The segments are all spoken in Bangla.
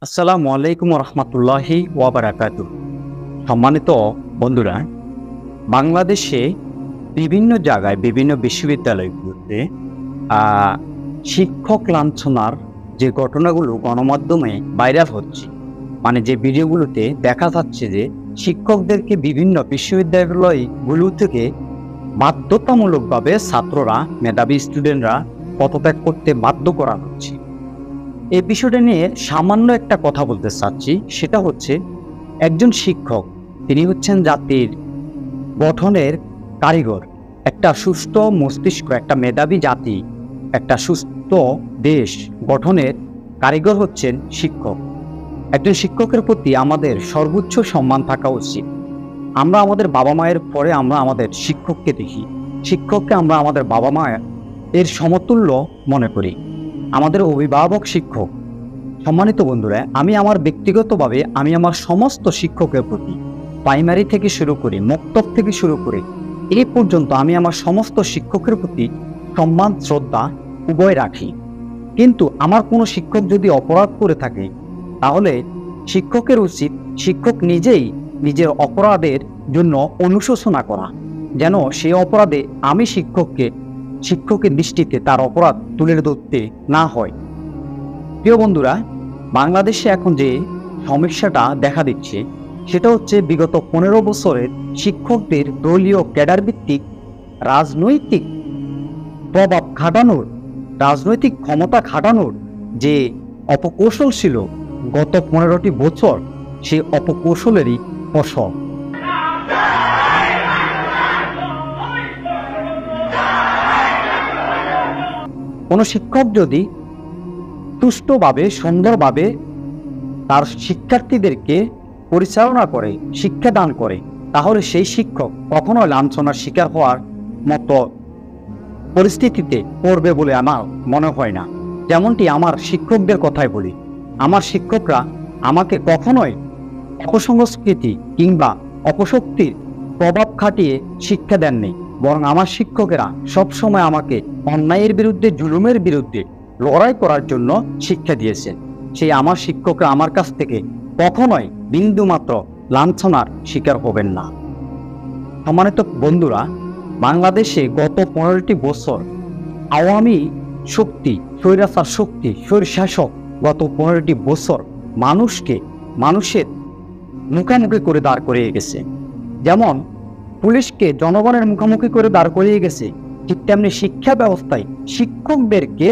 আসসালামু আলাইকুম রহমতুল্লাহি ওয়াবারাকাতুহু। সম্মানিত বন্ধুরা, বাংলাদেশে বিভিন্ন জায়গায় বিভিন্ন বিশ্ববিদ্যালয়গুলোতে শিক্ষক লাঞ্ছনার যে ঘটনাগুলো গণমাধ্যমে ভাইরাল হচ্ছে, মানে যে ভিডিওগুলোতে দেখা যাচ্ছে যে শিক্ষকদেরকে বিভিন্ন বিশ্ববিদ্যালয়গুলো থেকে বাধ্যতামূলকভাবে ছাত্ররা, মেধাবী স্টুডেন্টরা পদত্যাগ করতে বাধ্য করা হচ্ছে। এই বিষয়টা নিয়ে সামান্য একটা কথা বলতে চাচ্ছি। সেটা হচ্ছে, একজন শিক্ষক, তিনি হচ্ছেন জাতির গঠনের কারিগর। একটা সুস্থ মস্তিষ্ক, একটা মেধাবী জাতি, একটা সুস্থ দেশ গঠনের কারিগর হচ্ছেন শিক্ষক। একজন শিক্ষকের প্রতি আমাদের সর্বোচ্চ সম্মান থাকা উচিত। আমরা আমাদের বাবা মায়ের পরে আমরা আমাদের শিক্ষককে দেখি। শিক্ষককে আমরা আমাদের বাবা মায়ের সমতুল্য মনে করি, আমাদের অভিভাবক শিক্ষক। সম্মানিত বন্ধুরা, আমি আমার ব্যক্তিগতভাবে আমি আমার সমস্ত শিক্ষকের প্রতি, প্রাইমারি থেকে শুরু করে মক্তব থেকে শুরু করে এই পর্যন্ত আমি আমার সমস্ত শিক্ষকের প্রতি সম্মান শ্রদ্ধা উভয় রাখি। কিন্তু আমার কোনো শিক্ষক যদি অপরাধ করে থাকে, তাহলে শিক্ষকের উচিত শিক্ষক নিজেই নিজের অপরাধের জন্য অনুশোচনা করা, যেন সেই অপরাধে আমি শিক্ষকের দৃষ্টিতে তার অপরাধ তুলে ধরতে না হয়। প্রিয় বন্ধুরা, বাংলাদেশে এখন যে সমস্যাটা দেখা দিচ্ছে, সেটা হচ্ছে বিগত 15 বছরের শিক্ষকদের দলীয় ক্যাডার ভিত্তিক রাজনৈতিক প্রভাব খাটানোর, রাজনৈতিক ক্ষমতা খাটানোর যে অপকৌশল ছিল গত 15টি বছর, সেই অপকৌশলেরই ফসল। কোনো শিক্ষক যদি সুষ্ঠুভাবে, সুন্দরভাবে তার শিক্ষার্থীদেরকে পরিচালনা করে, শিক্ষাদান করে, তাহলে সেই শিক্ষক কখনো লাঞ্ছনার শিকার হওয়ার মতো পরিস্থিতিতে পড়বে বলে আমার মনে হয় না। যেমনটি আমার শিক্ষকদের কথাই বলি, আমার শিক্ষকরা আমাকে কখনোই অপসংস্কৃতি কিংবা অপশক্তির প্রভাব খাটিয়ে শিক্ষা দেননি, বরং আমার শিক্ষকেরা সবসময় আমাকে অন্যায়ের বিরুদ্ধে, জুলুমের বিরুদ্ধে লড়াই করার জন্য শিক্ষা দিয়েছেন। সেই আমার শিক্ষকরা আমার কাছ থেকে কখনোই বিন্দুমাত্র লাঞ্ছনার শিকার হবেন না। সম্মানিত বন্ধুরা, বাংলাদেশে গত 15টি বছর আওয়ামী শক্তি, স্বৈরাচার শক্তি, স্বৈরশাসক গত 15টি বছর মানুষের মুখোমুখি করে দাঁড় করিয়ে গেছে। যেমন পুলিশকে জনগণের মুখোমুখি করে দাঁড় করিয়ে গেছে, ঠিক তেমনি শিক্ষা ব্যবস্থায় শিক্ষকদেরকে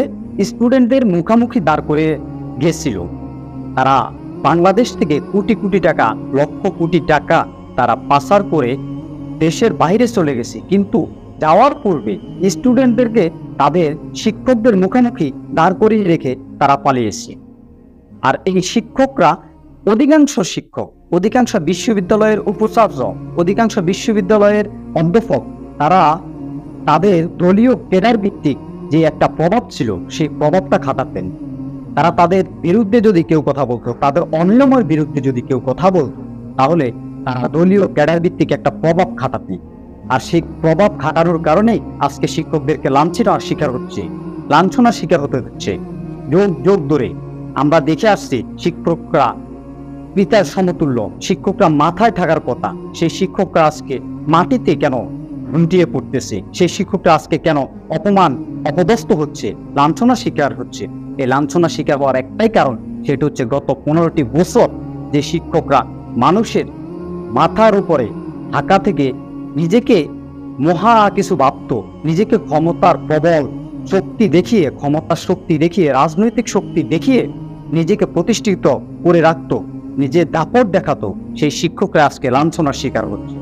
স্টুডেন্টদের মুখোমুখি দাঁড় করে গেছিল। তারা বাংলাদেশ থেকে কোটি কোটি টাকা, লক্ষ কোটি টাকা তারা পাচার করে দেশের বাইরে চলে গেছে, কিন্তু যাওয়ার পূর্বে স্টুডেন্টদেরকে তাদের শিক্ষকদের মুখোমুখি দাঁড় করিয়ে রেখে তারা পালিয়েছে। আর এই শিক্ষকরা অধিকাংশ বিশ্ববিদ্যালয়ের উপাচার্য, অধিকাংশ বিশ্ববিদ্যালয়ের অধ্যাপক, তারা তাদের দলীয় ক্যাডার ভিত্তিক যে একটা প্রভাব ছিল, সেই প্রভাবটা খাটাতেন। তারা তাদের বিরুদ্ধে যদি কেউ কথা বলতো, তাদের অনিয়মের বিরুদ্ধে যদি কেউ কথা বলতো, তাহলে তারা দলীয় ক্যাডার ভিত্তিক একটা প্রভাব খাটাতেন। আর সেই প্রভাব খাটানোর কারণেই আজকে শিক্ষকদেরকে লাঞ্ছনার শিকার হতে হচ্ছে। যুগ ধরে আমরা দেখে আসছি, শিক্ষকরা পিতার সমতুল্য, শিক্ষকরা মাথায় থাকার কথা, সেই শিক্ষকরা আজকে মাটিতে কেন ঘুমটিয়ে পড়তেছে? সেই শিক্ষকরা আজকে কেন অপদস্থ হচ্ছে, লাঞ্ছনা শিকার হচ্ছে? এই লাঞ্ছনা শিকার হওয়ার একটাই কারণ, সেটা হচ্ছে গত 15টি বছর যে শিক্ষকরা মানুষের মাথার উপরে ঢাকা থেকে নিজেকে মহা কিছু ভাবত, নিজেকে ক্ষমতার প্রবল শক্তি দেখিয়ে, ক্ষমতার শক্তি দেখিয়ে, রাজনৈতিক শক্তি দেখিয়ে নিজেকে প্রতিষ্ঠিত করে রাখত, নিজের দাপট দেখাতো, সেই শিক্ষকরা আজকে লাঞ্ছনার শিকার হচ্ছে।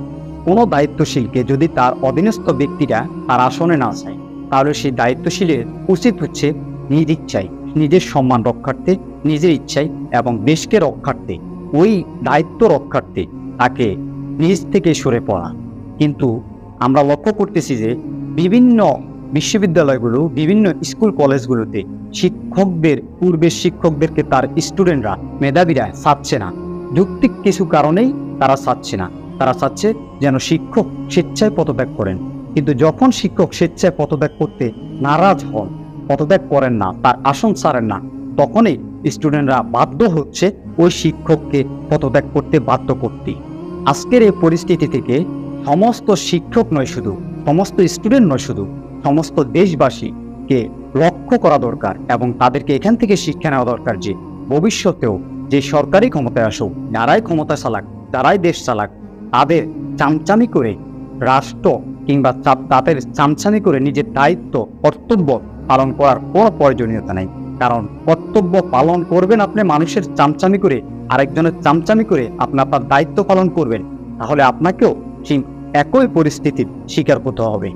কোনো দায়িত্বশীলকে যদি তার অধীনস্থ ব্যক্তিরা তার আসনে না চায়, তাহলে সেই দায়িত্বশীলের উচিত হচ্ছে নিজ ইচ্ছায়, নিজের সম্মান রক্ষার্থে, নিজের ইচ্ছায় এবং দেশকে রক্ষার্থে, ওই দায়িত্ব রক্ষার্থে তাকে নিজ থেকে সরে পড়া। কিন্তু আমরা লক্ষ্য করতেছি যে বিভিন্ন বিশ্ববিদ্যালয়গুলো, বিভিন্ন স্কুল কলেজগুলোতে পূর্বের শিক্ষকদেরকে তার স্টুডেন্টরা, মেধাবীরা চাচ্ছে না। যৌক্তিক কিছু কারণেই তারা চাচ্ছে না। তারা চাচ্ছে যেন শিক্ষক স্বেচ্ছায় পদত্যাগ করেন। কিন্তু যখন শিক্ষক স্বেচ্ছায় পদত্যাগ করতে নারাজ হন, পদত্যাগ করেন না, তার আসন ছাড়েন না, তখনই স্টুডেন্টরা বাধ্য হচ্ছে ওই শিক্ষককে পদত্যাগ করতে বাধ্য করতে। আজকের এই পরিস্থিতি থেকে সমস্ত শিক্ষক নয় শুধু, সমস্ত স্টুডেন্ট নয় শুধু, সমস্ত দেশবাসীকে লক্ষ্য করা দরকার এবং তাদেরকে এখান থেকে শিক্ষা নেওয়া দরকার যে ভবিষ্যতেও যে সরকারি ক্ষমতায় আসুক, যারাই ক্ষমতা চালাক, যারাই দেশ চালাক, তাদের চামচামি করে রাষ্ট্র কিংবা তাদের চামচামি করে নিজের দায়িত্ব কর্তব্য পালন করার কোনো প্রয়োজনীয়তা নেই। কারণ কর্তব্য পালন করবেন আপনি মানুষের চামচামি করে, আরেকজনের চামচামি করে আপনি আপনার দায়িত্ব পালন করবেন, তাহলে আপনাকেও ঠিক একই পরিস্থিতির শিকার হতে হবে।